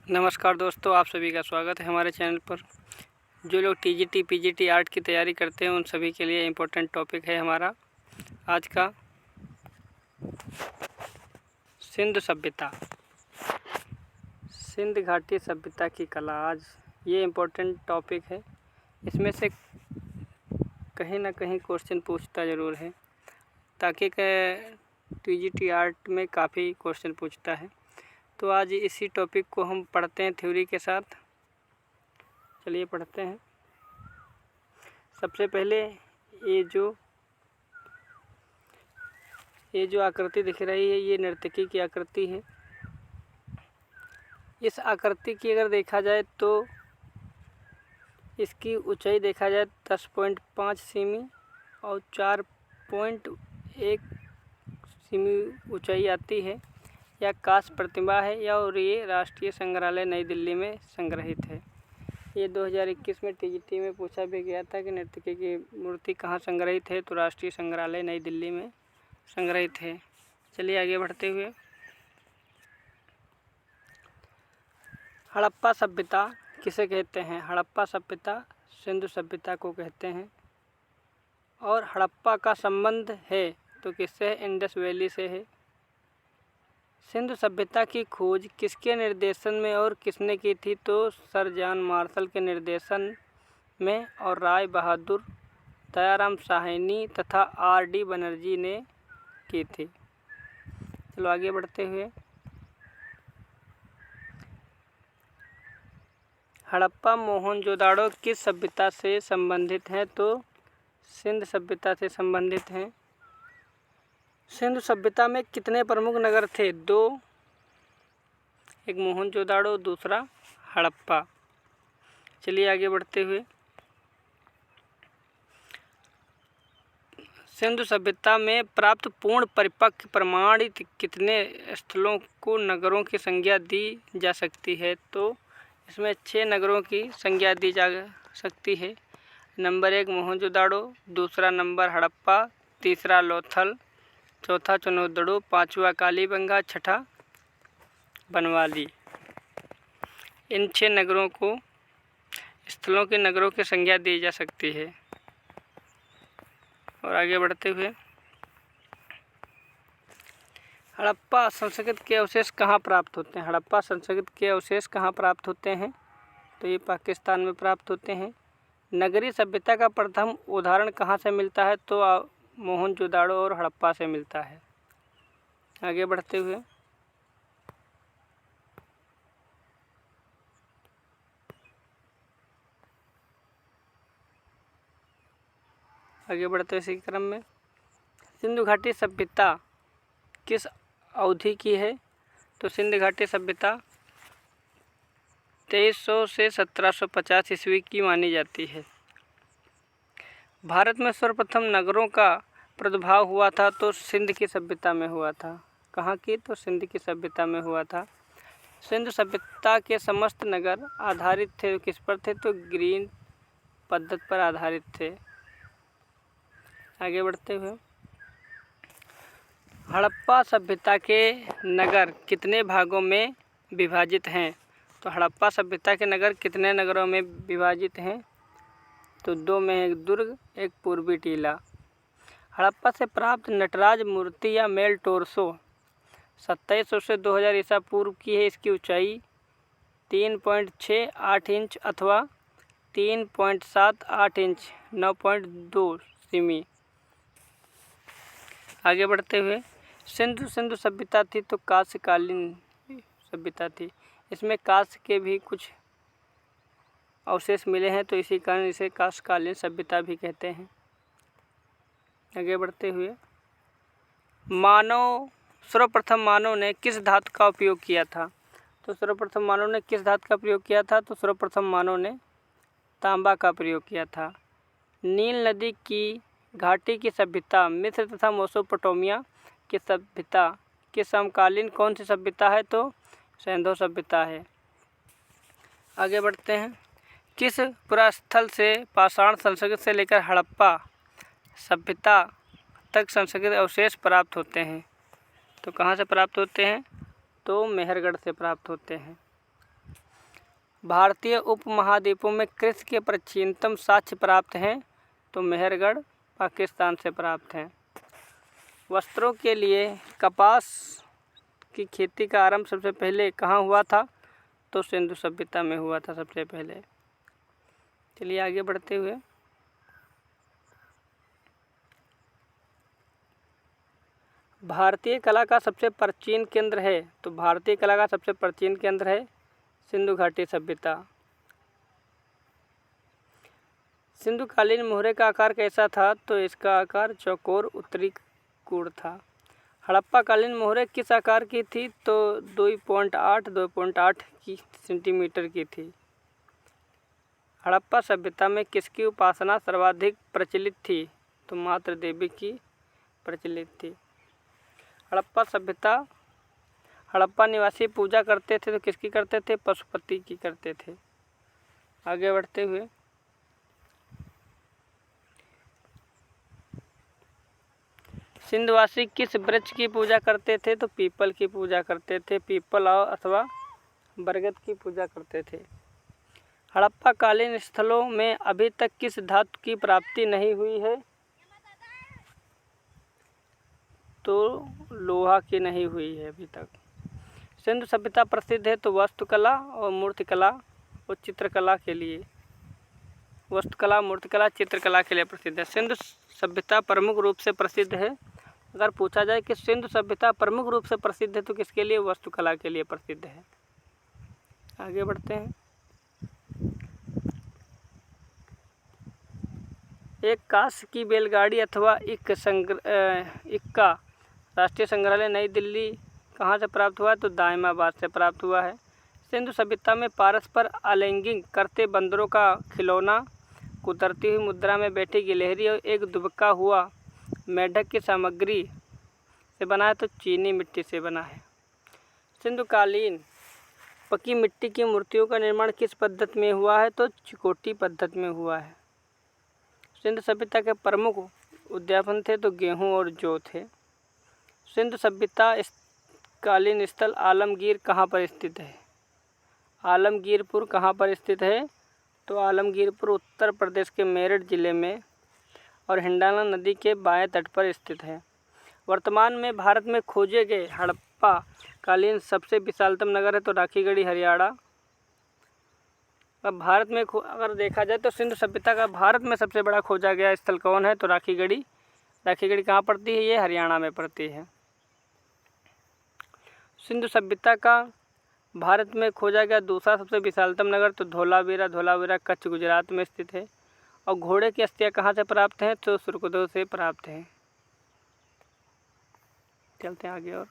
नमस्कार दोस्तों, आप सभी का स्वागत है हमारे चैनल पर। जो लोग टीजीटी पीजीटी आर्ट की तैयारी करते हैं उन सभी के लिए इम्पोर्टेंट टॉपिक है हमारा आज का सिंधु सभ्यता, सिंध घाटी सभ्यता की कला। आज ये इम्पोर्टेंट टॉपिक है, इसमें से कहीं ना कहीं क्वेश्चन पूछता ज़रूर है, ताकि टीजीटी आर्ट में काफ़ी क्वेश्चन पूछता है। तो आज इसी टॉपिक को हम पढ़ते हैं थ्योरी के साथ। चलिए पढ़ते हैं। सबसे पहले ये जो आकृति दिख रही है, ये नर्तकी की आकृति है। इस आकृति की अगर देखा जाए तो इसकी ऊंचाई देखा जाए 10.5 सेमी और 4.1 सेमी ऊंचाई आती है। यह कांस्य प्रतिमा है और ये राष्ट्रीय संग्रहालय नई दिल्ली में संग्रहित है। ये 2021 में टीजीटी में पूछा भी गया था कि नर्तकी की मूर्ति कहाँ संग्रहित है, तो राष्ट्रीय संग्रहालय नई दिल्ली में संग्रहित है। चलिए आगे बढ़ते हुए, हड़प्पा सभ्यता किसे कहते हैं? हड़प्पा सभ्यता सिंधु सभ्यता को कहते हैं। और हड़प्पा का संबंध है तो किससे है? इंडस वैली से है। सिंधु सभ्यता की खोज किसके निर्देशन में और किसने की थी? तो सर जॉन मार्शल के निर्देशन में और राय बहादुर, दयाराम साहनी तथा आर.डी. बनर्जी ने की थी। चलो आगे बढ़ते हुए, हड़प्पा मोहनजोदाड़ो किस सभ्यता से संबंधित हैं? तो सिंध सभ्यता से संबंधित हैं। सिंधु सभ्यता में कितने प्रमुख नगर थे? 2, एक मोहनजोदाड़ो, दूसरा हड़प्पा। चलिए आगे बढ़ते हुए, सिंधु सभ्यता में प्राप्त पूर्ण परिपक्व प्रमाणित कितने स्थलों को नगरों की संज्ञा दी जा सकती है? तो इसमें 6 नगरों की संज्ञा दी जा सकती है। नंबर 1 मोहनजोदाड़ो, दूसरा नंबर हड़प्पा, तीसरा लोथल, चौथा चनोदड़ो, 5वां कालीबंगा, छठा बनवाली। इन 6 नगरों को स्थलों के नगरों की संज्ञा दी जा सकती है। और आगे बढ़ते हुए, हड़प्पा संस्कृति के अवशेष कहाँ प्राप्त होते हैं? हड़प्पा संस्कृति के अवशेष कहाँ प्राप्त होते हैं? तो ये पाकिस्तान में प्राप्त होते हैं। नगरीय सभ्यता का प्रथम उदाहरण कहाँ से मिलता है? तो मोहनजोदाड़ो और हड़प्पा से मिलता है। आगे बढ़ते हुए, इसी क्रम में, सिंधु घाटी सभ्यता किस अवधि की है? तो सिंधु घाटी सभ्यता 2300 से 1750 ईस्वी की मानी जाती है। भारत में सर्वप्रथम नगरों का प्रादुर्भाव हुआ था तो सिंध की सभ्यता में हुआ था। कहाँ की? तो सिंध की सभ्यता में हुआ था। सिंधु सभ्यता के समस्त नगर आधारित थे किस पर थे? तो ग्रीन पद्धति पर आधारित थे। आगे बढ़ते हुए, हड़प्पा सभ्यता के नगर कितने भागों में विभाजित हैं? तो हड़प्पा सभ्यता के नगर कितने नगरों में विभाजित हैं? तो 2 में, एक दुर्ग, एक पूर्वी टीला। हड़प्पा से प्राप्त नटराज मूर्ति या मेल टोरसो 2700 से 2000 ईसा पूर्व की है। इसकी ऊंचाई 3.68 इंच अथवा 3.78 इंच 9.2 सेमी। आगे बढ़ते हुए, सिंधु सभ्यता थी तो कांस्यकालीन सभ्यता थी। इसमें कांस्य के भी कुछ अवशेष मिले हैं, तो इसी कारण इसे कांस्यकालीन सभ्यता भी कहते हैं। आगे बढ़ते हुए, सर्वप्रथम मानव ने किस धातु का उपयोग किया था? तो सर्वप्रथम मानव ने किस धातु का प्रयोग किया था? तो सर्वप्रथम मानव ने तांबा का प्रयोग किया था। नील नदी की घाटी की सभ्यता मिस्र तथा मेसोपोटामिया की सभ्यता के समकालीन कौन सी सभ्यता है? तो सिंधु सभ्यता है। आगे बढ़ते हैं, किस पुरास्थल से पाषाण संस्कृति से लेकर हड़प्पा सभ्यता तक संस्कृत अवशेष प्राप्त होते हैं? तो कहाँ से प्राप्त होते हैं? तो मेहरगढ़ से प्राप्त होते हैं। भारतीय उपमहाद्वीपों में कृषि के प्राचीनतम साक्ष्य प्राप्त हैं तो मेहरगढ़ पाकिस्तान से प्राप्त हैं। वस्त्रों के लिए कपास की खेती का आरंभ सबसे पहले कहाँ हुआ था? तो सिंधु सभ्यता में हुआ था सबसे पहले। चलिए आगे बढ़ते हुए, भारतीय कला का सबसे प्राचीन केंद्र है तो भारतीय कला का सबसे प्राचीन केंद्र है सिंधु घाटी सभ्यता। सिंधुकालीन मोहरे का आकार कैसा था? तो इसका आकार चौकोर उत्तरी कोण था। हड़प्पा कालीन मोहरे किस आकार की थी? तो 2.8 की सेंटीमीटर की थी। हड़प्पा सभ्यता में किसकी उपासना सर्वाधिक प्रचलित थी? तो मातृ देवी की प्रचलित थी। हड़प्पा निवासी पूजा करते थे तो किसकी करते थे? पशुपति की करते थे। आगे बढ़ते हुए, सिंधवासी किस वृक्ष की पूजा करते थे? तो पीपल की पूजा करते थे। पीपल और अथवा बरगद की पूजा करते थे। हड़प्पा कालीन स्थलों में अभी तक किस धातु की प्राप्ति नहीं हुई है? तो लोहा की नहीं हुई है अभी तक। सिंधु सभ्यता प्रसिद्ध है तो वास्तुकला और मूर्तिकला और चित्रकला के लिए। वास्तुकला, मूर्तिकला, चित्रकला के लिए प्रसिद्ध है। सिंधु सभ्यता प्रमुख रूप से प्रसिद्ध है। अगर पूछा जाए कि सिंधु सभ्यता प्रमुख रूप से प्रसिद्ध है तो किसके लिए? वास्तुकला के लिए प्रसिद्ध है। आगे बढ़ते हैं, एक कांस्य की बैलगाड़ी अथवा इक्का राष्ट्रीय संग्रहालय नई दिल्ली कहाँ से प्राप्त हुआ है? तो दायमाबाद से प्राप्त हुआ है। सिंधु सभ्यता में परस्पर आलिंगन करते बंदरों का खिलौना कुतरती हुई मुद्रा में बैठी गिलहरी और एक दुबका हुआ मेढक की सामग्री से बना है तो चीनी मिट्टी से बना है। सिंधुकालीन पकी मिट्टी की मूर्तियों का निर्माण किस पद्धति में हुआ है? तो चिकोटी पद्धति में हुआ है। सिंधु सभ्यता के प्रमुख उद्यापन थे तो गेहूं और जौ थे। सिंधु सभ्यता कालीन स्थल आलमगीर कहाँ पर स्थित है? आलमगीरपुर कहाँ पर स्थित है? तो आलमगीरपुर उत्तर प्रदेश के मेरठ जिले में और हिंडाला नदी के बाएं तट पर स्थित है। वर्तमान में भारत में खोजे गए हड़प्पा कालीन सबसे विशालतम नगर है तो राखीगढ़ी हरियाणा। अब भारत में अगर देखा जाए तो सिंधु सभ्यता का भारत में सबसे बड़ा खोजा गया स्थल कौन है? तो राखीगढ़ी। राखीगढ़ी कहाँ पड़ती है? ये हरियाणा में पड़ती है। सिंधु सभ्यता का भारत में खोजा गया दूसरा सबसे विशालतम नगर तो धोलावीरा कच्छ गुजरात में स्थित है। और घोड़े की अस्थियां कहाँ से प्राप्त हैं? तो सुरकुदो से प्राप्त हैं। चलते हैं आगे और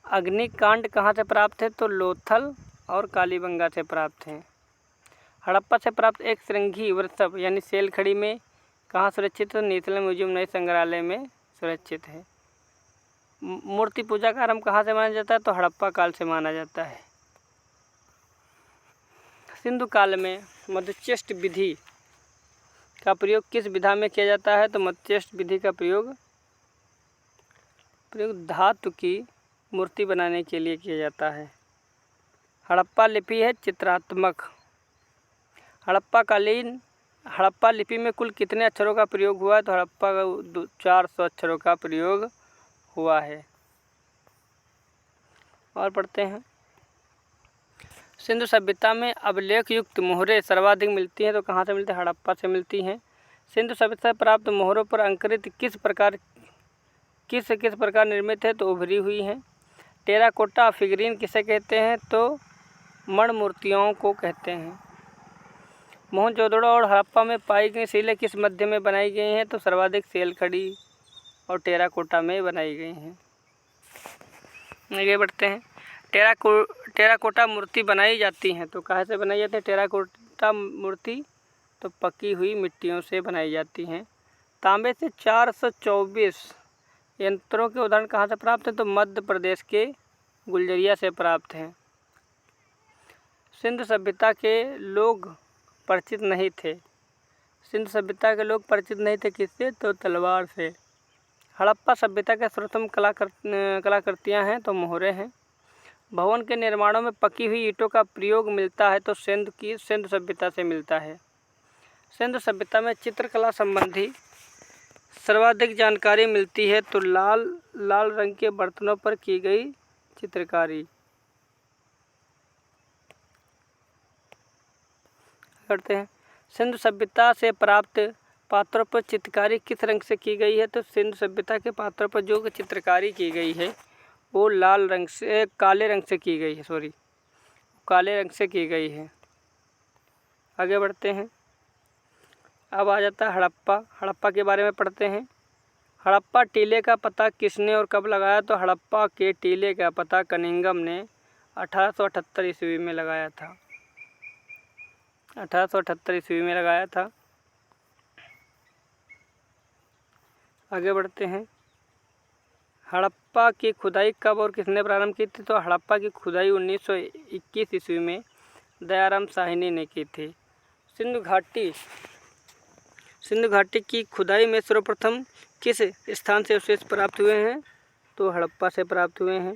अग्निकांड कहाँ से प्राप्त है? तो लोथल और कालीबंगा से प्राप्त हैं। हड़प्पा से प्राप्त एक श्रृंगी वृषभ यानी सेल खड़ी में कहाँ सुरक्षित है? तो नेशनल म्यूजियम नए संग्रहालय में सुरक्षित है। मूर्ति पूजा का आरंभ कहाँ से माना जाता है? तो हड़प्पा काल से माना जाता है। सिंधु काल में मध्यचेष्ट विधि का प्रयोग किस विधा में किया जाता है? तो मध्यचेष्ट विधि का प्रयोग धातु की मूर्ति बनाने के लिए किया जाता है। हड़प्पा लिपि है चित्रात्मक। हड़प्पा लिपि में कुल कितने अक्षरों का प्रयोग हुआ है? तो हड़प्पा का 400 अक्षरों का प्रयोग हुआ है। और पढ़ते हैं, सिंधु सभ्यता में अभिलेख युक्त मोहरें सर्वाधिक मिलती हैं तो कहाँ से मिलती है? हड़प्पा से मिलती हैं। सिंधु सभ्यता से प्राप्त मोहरों पर अंकित किस प्रकार निर्मित है? तो उभरी हुई हैं। टेराकोटा फिगरीन किसे कहते हैं? तो मण मूर्तियों को कहते हैं। मोहनजोदड़ो और हड़प्पा में पाई गई शिलें किस मध्य में बनाई गई हैं? तो सर्वाधिक सेल खड़ी और टेराकोटा में बनाई गई हैं। आगे बढ़ते हैं, टेराकोटा मूर्ति बनाई जाती हैं तो कहाँ से बनाई जाती है? टेराकोटा मूर्ति तो पकी हुई मिट्टियों से बनाई जाती हैं। तांबे से 424 यंत्रों के उदाहरण कहाँ से प्राप्त हैं? तो मध्य प्रदेश के गुलजरिया से प्राप्त हैं। सिंधु सभ्यता के लोग परिचित नहीं थे। सिंधु सभ्यता के लोग परिचित नहीं थे किससे? तो तलवार से। हड़प्पा सभ्यता के सर्वोत्तम कलाकृतियाँ हैं तो मोहरे हैं। भवन के निर्माणों में पकी हुई ईंटों का प्रयोग मिलता है तो सिंधु सभ्यता से मिलता है। सिंधु सभ्यता में चित्रकला संबंधी सर्वाधिक जानकारी मिलती है तो लाल रंग के बर्तनों पर की गई चित्रकारी। करते हैं, सिंधु सभ्यता से प्राप्त पात्रों पर चित्रकारी किस रंग से की गई है तो सिंधु सभ्यता के पात्रों पर जो चित्रकारी की गई है वो काले रंग से की गई है, काले रंग से की गई है। आगे बढ़ते हैं। अब आ जाता है हड़प्पा के बारे में पढ़ते हैं। हड़प्पा टीले का पता किसने और कब लगाया तो हड़प्पा के टीले का पता कनिंघम ने 1878 ईस्वी में लगाया था। 1878 ईस्वी में लगाया था। आगे बढ़ते हैं। हड़प्पा की खुदाई कब और किसने प्रारंभ की थी तो हड़प्पा की खुदाई 1921 ईस्वी में दयाराम साहनी ने की थी। सिंधु घाटी की खुदाई में सर्वप्रथम किस स्थान से अवशेष प्राप्त हुए हैं तो हड़प्पा से प्राप्त हुए हैं।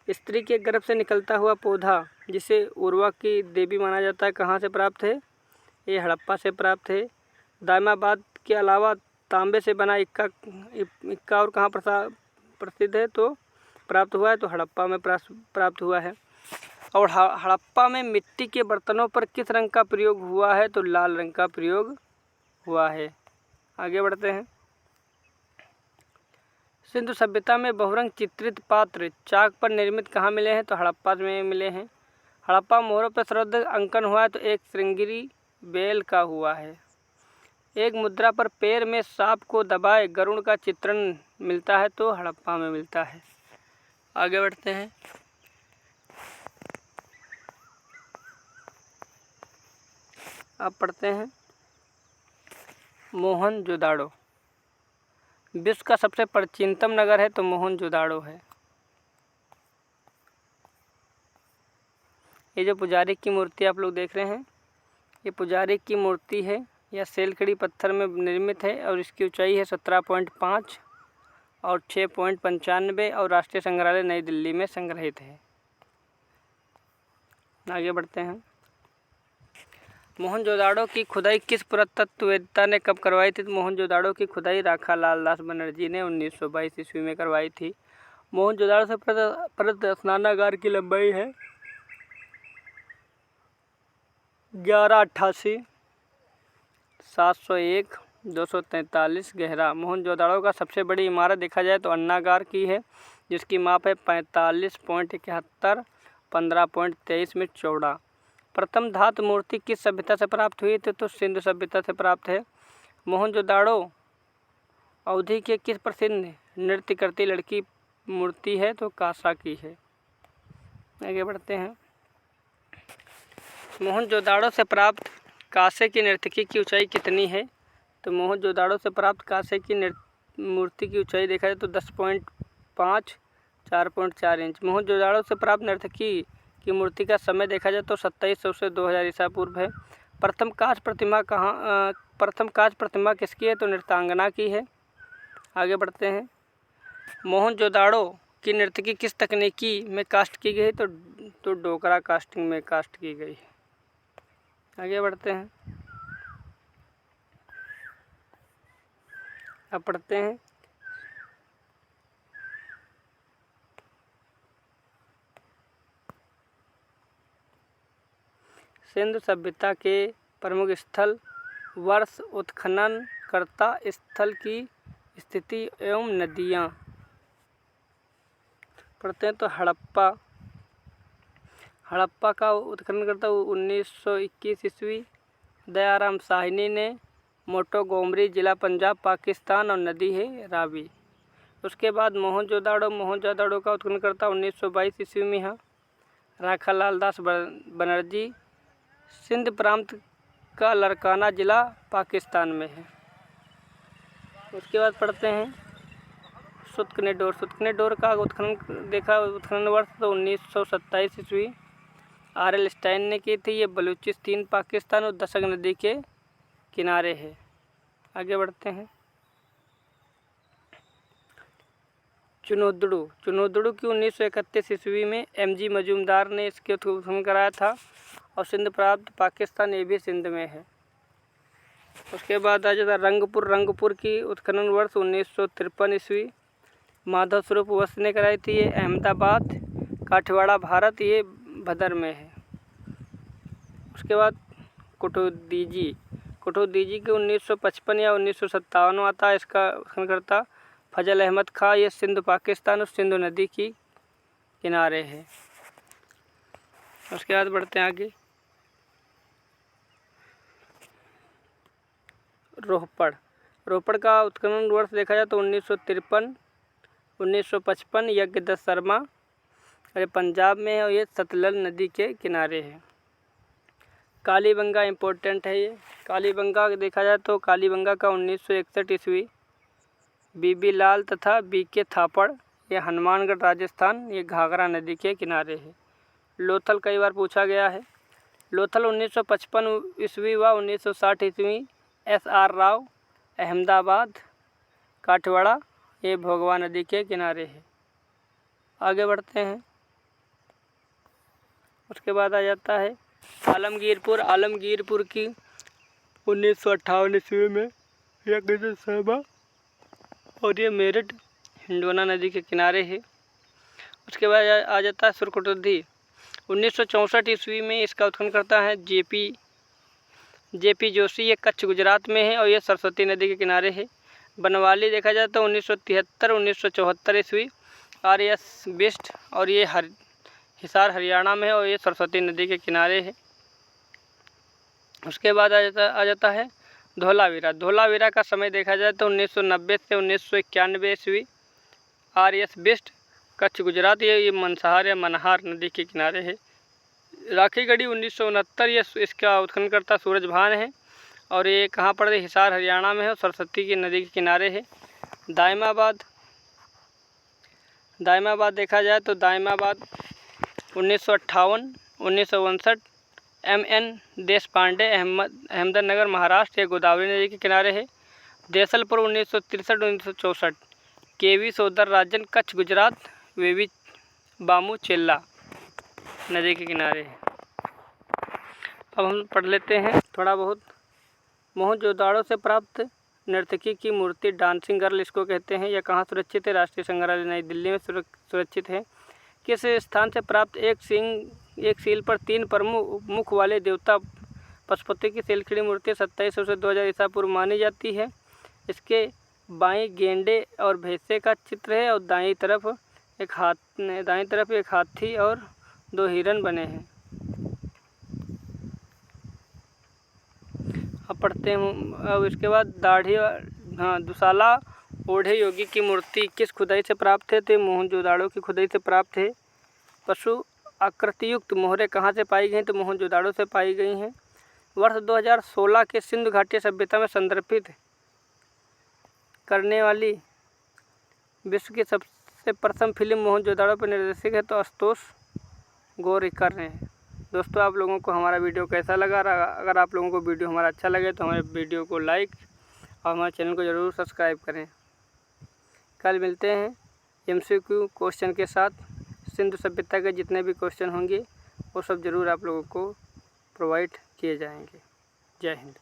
स्त्री के गर्भ से निकलता हुआ पौधा जिसे उर्वा की देवी माना जाता है कहाँ से प्राप्त है, ये हड़प्पा से प्राप्त है। दायमाबाद के अलावा तांबे से बना इक्का और कहाँ प्रसिद्ध है तो प्राप्त हुआ है तो हड़प्पा में प्राप्त हुआ है। और हड़प्पा में मिट्टी के बर्तनों पर किस रंग का प्रयोग हुआ है तो लाल रंग का प्रयोग हुआ है। आगे बढ़ते हैं। सिंधु सभ्यता में बहुरंग चित्रित पात्र चाक पर निर्मित कहाँ मिले हैं तो हड़प्पा में मिले हैं। हड़प्पा मोहरों पर सर्वाधिक अंकन हुआ है तो एक श्रृंगेरी बैल का हुआ है। एक मुद्रा पर पैर में सांप को दबाए गरुड़ का चित्रण मिलता है तो हड़प्पा में मिलता है। आगे बढ़ते हैं। अब पढ़ते हैं मोहनजोदाड़ो। विश्व का सबसे प्राचीनतम नगर है तो मोहनजोदाड़ो है। ये जो पुजारी की मूर्ति आप लोग देख रहे हैं ये पुजारी की मूर्ति है। यह सेलखड़ी पत्थर में निर्मित है और इसकी ऊंचाई है 17.5 और 6.95 और राष्ट्रीय संग्रहालय नई दिल्ली में संग्रहित है। आगे बढ़ते हैं। मोहनजोदाड़ो की खुदाई किस पुरातत्ववेत्ता ने कब करवाई थी तो मोहनजोदाड़ो की खुदाई राखालाल दास बनर्जी ने 1922 ईस्वी में करवाई थी। मोहनजोदाड़ो से प्रदत्त स्नानागार की लंबाई है 1188, 701, 243 गहरा। मोहनजोदाड़ो का सबसे बड़ी इमारत देखा जाए तो अन्नागार की है जिसकी माप है 45.71, 15.23 मीटर चौड़ा। प्रथम धातु मूर्ति किस सभ्यता से प्राप्त हुई थी तो सिंधु सभ्यता से प्राप्त है। मोहनजोदाड़ो अवधि के किस प्रसिद्ध नृत्य करती लड़की मूर्ति है तो कासा की है। आगे बढ़ते हैं। मोहनजोदाड़ो से प्राप्त कासे की नर्तकी की ऊंचाई कितनी है तो मोहनजोदाड़ो से प्राप्त कासे की मूर्ति की ऊंचाई देखा जाए तो 10.5, 4.4 इंच। मोहनजोदाड़ो से प्राप्त नर्तकी की मूर्ति का समय देखा जाए तो 2700 से 2000 ईसा पूर्व है। प्रथम कांच प्रतिमा किसकी है तो नृत्यांगना की है। आगे बढ़ते हैं। मोहनजोदाड़ो की नर्तकी किस तकनीकी में कास्ट की गई तो डोकरा कास्टिंग में कास्ट की गई है। आगे बढ़ते हैं। अब पढ़ते हैं सिंधु सभ्यता के प्रमुख स्थल वर्ष उत्खनन कर्ता स्थल की स्थिति एवं नदियाँ। पढ़ते हैं तो हड़प्पा का उत्खनन करता 1921 ईस्वी दयाराम साहनी ने। मोंटोगोमरी जिला पंजाब पाकिस्तान और नदी है रावी। उसके बाद मोहनजोदाड़ो का उत्खनन करता 1922 ईस्वी में है राखालाल दास बनर्जी। सिंध प्रांत का लरकाना जिला पाकिस्तान में है। उसके बाद पढ़ते हैं सुतकनेडोर का उत्खनन वर्ष तो 1927 ईस्वी R.L. स्टाइन ने की थी। ये बलूचिस्तान पाकिस्तान और दशक नदी के किनारे है। आगे बढ़ते हैं। चुनोदड़ू की 1931 ईस्वी में MG मजूमदार ने इसके उत्खनन कराया था और सिंध प्राप्त पाकिस्तान ये भी सिंध में है। उसके बाद आ जाता रंगपुर की उत्खनन वर्ष 1953 ईस्वी माधव स्वरूप वस्त ने कराई थी, ये अहमदाबाद काठियावाड़ भारत, ये भदर में है। उसके बाद कुटुदीजी की 1955 या 1957 आता है, इसका उत्खननकर्ता फजल अहमद खां, ये सिंध पाकिस्तान और सिंधु नदी की किनारे है। उसके बाद बढ़ते हैं आगे। रोपड़ का उत्खनन वर्ष देखा जाए तो 1953, 1955 यज्ञदत्त शर्मा, अरे पंजाब में है और ये सतलज नदी के किनारे है। कालीबंगा इम्पोर्टेंट है, ये कालीबंगा देखा जाए तो कालीबंगा का 1961 ईस्वी बीबी लाल तथा BK थापड़, ये हनुमानगढ़ राजस्थान, ये घाघरा नदी के किनारे है। लोथल कई बार पूछा गया है। लोथल 1955 ईस्वी व 1960 ईस्वी SR राव, अहमदाबाद काठियावाड़, ये भोगवा नदी के किनारे है। आगे बढ़ते हैं। उसके बाद आ जाता है आलमगीरपुर की 1958 ईस्वी में यज्ञदत्त शर्मा और ये मेरठ हिंडोना नदी के किनारे है। उसके बाद आ जाता है सुरकुटुद्दी 1964 ईस्वी में, इसका उत्खनन करता है JP जोशी, ये कच्छ गुजरात में है और ये सरस्वती नदी के किनारे है। बनवाली देखा जाए तो 1973, 1974 ईस्वी RS बिस्ट और ये हिसार हरियाणा में है और ये सरस्वती नदी के किनारे है। उसके बाद आ जाता है धोलावीरा का समय देखा जाए तो 1990 से 1991 ईस्वी RS बिस्ट, कच्छ गुजरात, ये मनसहार या मनहार नदी के किनारे है। राखीगढ़ी 1969, ये इसका उत्खननकर्ता सूरज भान है और ये कहाँ पर है, हिसार हरियाणा में है और सरस्वती की नदी के किनारे है। दायमाबाद देखा जाए तो दायमाबाद 1958, 1959 MN देशपांडे, अहमदनगर महाराष्ट्र, ये गोदावरी नदी के किनारे है। देसलपुर 1963, 1964 KV सोदर राजन, कच्छ गुजरात, वेवी बामू चेल्ला नदी के किनारे है। अब हम पढ़ लेते हैं थोड़ा बहुत। मोहनजोदाड़ो से प्राप्त नर्तकी की मूर्ति डांसिंग गर्ल इसको कहते हैं। यह कहाँ सुरक्षित है? राष्ट्रीय संग्रहालय नई दिल्ली में सुरक्षित है। किस स्थान से प्राप्त एक सील पर 3 प्रमुख मुख वाले देवता पशुपति की सिलखड़ी मूर्ति 2700 से 2000 ईसा पूर्व मानी जाती है। इसके बाएं गेंडे और भैंसे का चित्र है और दाईं तरफ एक हाथी और 2 हिरन बने हैं। अब पढ़ते हैं। अब इसके बाद दुसाला ओढ़े योगी की मूर्ति किस खुदाई से प्राप्त है? तो मोहनजोदाड़ो की खुदाई से प्राप्त है। पशु आकृतियुक्त मोहरें कहाँ से पाई गई? तो मोहनजोदाड़ो से पाई गई हैं। वर्ष 2016 के सिंधु घाटी सभ्यता में संदर्भित करने वाली विश्व की सबसे प्रथम फिल्म मोहनजोदाड़ो पर निर्देशित है तो आशुतोष गोवारिकर ने। दोस्तों, आप लोगों को हमारा वीडियो कैसा लगा? अगर आप लोगों को वीडियो हमारा अच्छा लगे तो हमारे वीडियो को लाइक और हमारे चैनल को ज़रूर सब्सक्राइब करें। कल मिलते हैं MCQ क्वेश्चन के साथ। सिंधु सभ्यता के जितने भी क्वेश्चन होंगे वो सब ज़रूर आप लोगों को प्रोवाइड किए जाएंगे। जय हिंद।